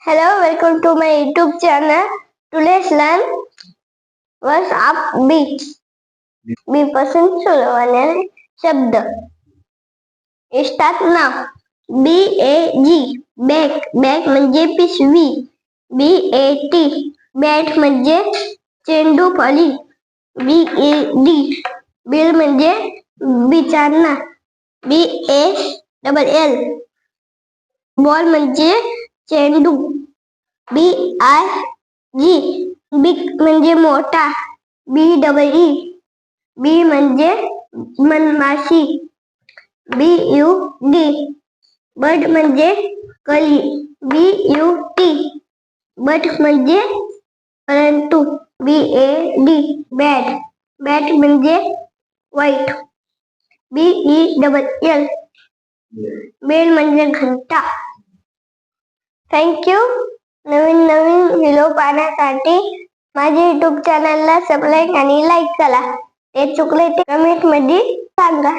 Hello, welcome to my YouTube channel. Today's learn was up B. B पासून सुरू होणारे शब्द. Start now. BAG bag bag म्हणजे पिशवी. BAT बॅट म्हणजे चेंडू फळी. BAD बिल म्हणजे बिचाना. BALL बॉल म्हणजे चेंडू. BIG बिग म्हणजे मोठा. BEE बी म्हणजे मधमाशी. BUD बर्ड म्हणजे कली. BUT बट म्हणजे परंतु. BAD बॅट बॅट म्हणजे वाईट. BELL बेल म्हणजे घंटा. थँक्यू. नवीन नवीन व्हिडिओ पाहण्यासाठी माझ्या युट्यूब चॅनलला सबस्क्राईब आणि लाईक करा. ते चुकले ते कमेंट मध्ये सांगा.